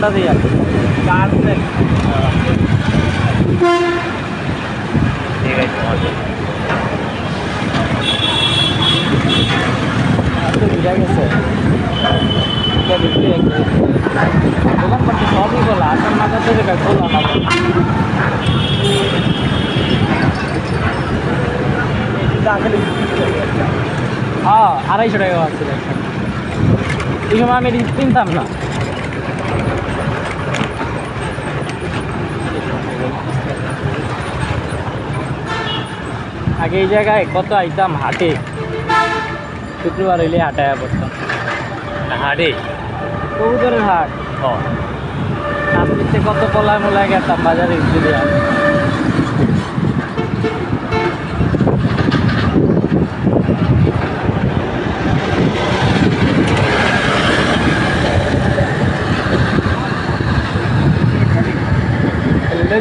কোনটা দিয়ে ঠিক আছে বুঝা গেছে দোকান পাচ্ছে সবই খোলা আসল মাথা থেকে খোলা না হ্যাঁ 250 টাকা আছে এই সময় আমি কিনতাম না আগে এই জায়গায় কত আইতাম হাটে শুক্রবার হইলে হাটায় পড়তাম হাটে কবুতরের হাট নাচতে কত পলায় মোলায় গেতাম বাজারে ঘুরে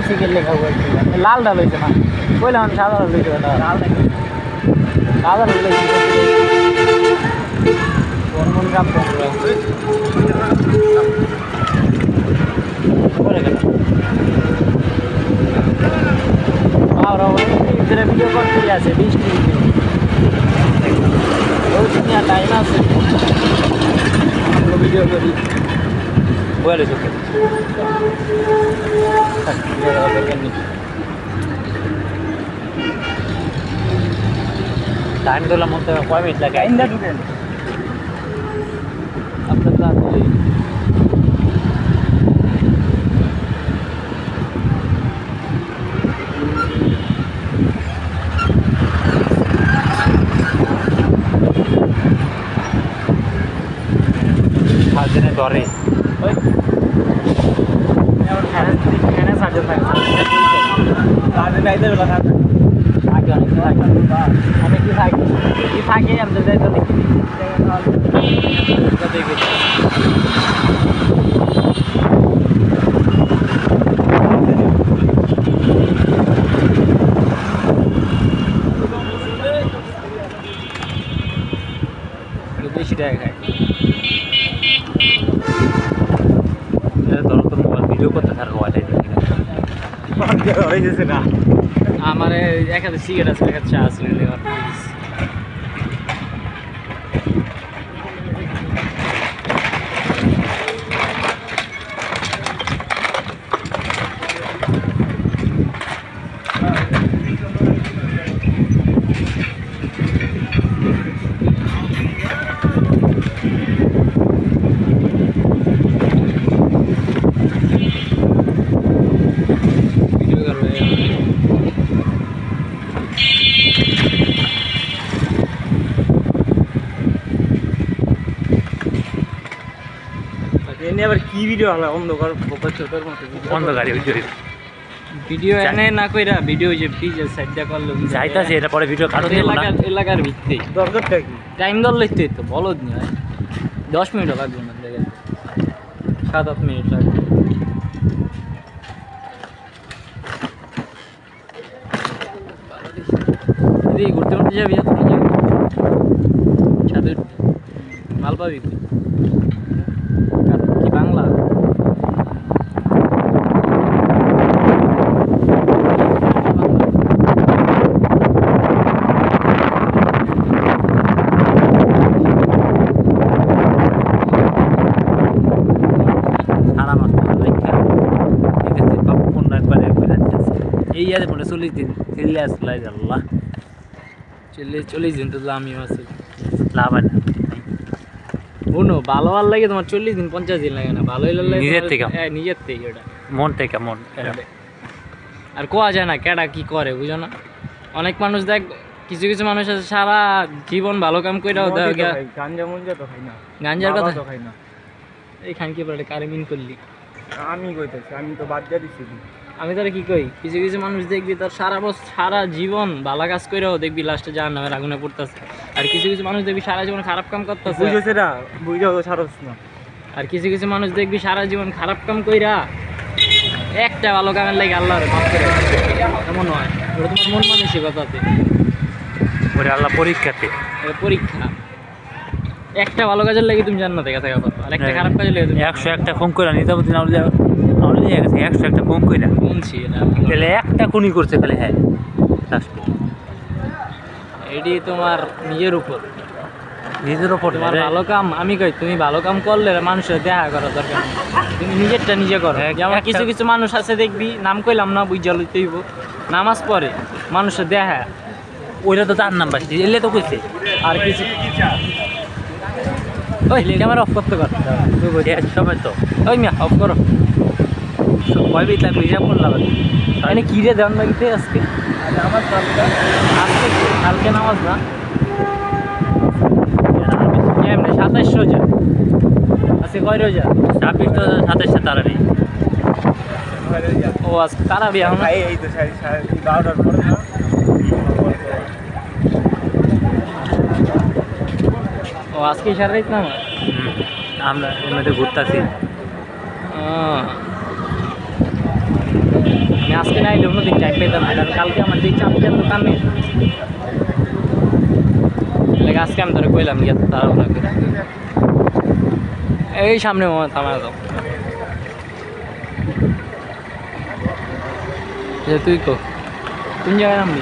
চিকেন লেখা লাল ডাল হয়েছে না বললাম সাধারণ লইছে লাল সাধারণ মন কাপ ভিডিও করতেই আছে 20 মিনিট টাইম আছে ভিডিও করি বলে চোখে টাইম তোলা মধ্যে কয় মিনিট লাগে আইন্দা ঢুকেন আপনার তো আসলে দিনে ধরে ওই ফ্যানে সার্জন থাকে অনেক কি থাকে কি থাকে আমি যাইতে দেখি বেশি টাকা খায় ধরো তো মোবাইল ভিডিও করতে থাকো হয়েছে না আমার এক হাতে সিগারেট আছে এক হাতে চা আছে আবার কি ভিডিও হলো অন্ধকার ছোটর মতো অন্ধকারে ভিডিও এনে না কইরা ভিডিও যে পিজের সাইডটা করলো যাইতাছে এটা পরে ভিডিও কাটতে এলাকার ভিত্তি দরকারটা কি টাইম দর লইতে তো বলদ নি হয় 10 মিনিট লাগবে না দেখেন 7-8 মিনিট লাগবে এই ঘুরতে ঘুরতে যাবি ছাদে মাল পাবি কি বাংলা এই আছে বলে 40 দিন চলে আসলে আল্লাহ 40 দিন তো আমি আছে লাভ হয় না শুনো ভালো ভালো লাগে তোমার 40 দিন 50 দিন লাগে না ভালোই লাগে নিজের থেকে ওটা মন থেকে মন আর কোয়া যায় না কেডা কি করে বুঝো না অনেক মানুষ দেখ কিছু কিছু মানুষ আছে সারা জীবন ভালো কাম কইরাও দেয় গাঞ্জা মুঞ্জা তো খাই না গাঞ্জার কথা তো খাই না এই খান কি বলে কারে মিন করলি আমি কইতাছি আমি তো বাদ দিয়া দিছি আমি তারে কি কই কিছু কিছু মানুষ দেখবি তার সারা জীবন ভালো কাজ কইরাও দেখবি লাস্টে জাহান্নামের আগুনে পড়তাছে আর কিছু কিছু মানুষ দেখবি সারা জীবন খারাপ কাম করতেছে বুঝছস না বুঝাও ছাড়ছ না আর কিছু কিছু মানুষ দেখবি সারা জীবন খারাপ কাম কইরা একটা ভালো কামের লাগি আল্লাহর মাফ করে এমন হয় ওটা তোমার মন মানসিকতাতে ওরে আল্লাহ পরীক্ষাতে পরীক্ষা একটা ভালো কাজের লাগে তুমি জান্নাতে গেছে পারো, আর একটা খারাপ কাজের লাগে তুমি 101টা ফোন করে নিজামুদ্দিন আউলিয়া আউলিয়া গেছে 101টা ফোন করে বলছি না তাহলে একটা খুনি করছে খালি হ্যাঁ লাস্টে এটি তোমার নিজের উপর, নিজের ওপর তোমার ভালো কাম আমি কই তুমি ভালো কাম করলে মানুষের দেখা করা দরকার নেই। তুমি নিজেরটা নিজে করো। যেমন কিছু কিছু মানুষ আছে দেখবি, নাম কইলাম না, বুঝা লইতেইব, নামাজ পড়ে মানুষের দেখা, ওইটা তো তার নাম্বার এলে তো কইছে আর কিছু ওই ক্যামেরা অফ করতে কর সবাই তো ওই মিয়া অফ করো। কয় বিট লাগবে হিসাব করলাম মানে কি রে দেওয়ান লাগিতে আজকে আজকে কালকে নামাজ না এমনি 27 রোজা আজকে কয় রোজা 26 তো 27 তারাবি ও আজকে তারাবি এখন এই তো 12টার পরে না ও আজকে সারা রাত নামাজ আমরা এর মধ্যে ঘুরতেছি আমি আজকে না এলে অন্যদিন টাইম পেতাম না, কারণ কালকে আমার যে চাপটা তো কামে লাগে আজকে আমি ধরে কইলাম গিয়ে তারা ওনাকে এই সামনে মামা থামা দাও তুই কো কোন জায়গায় নামবি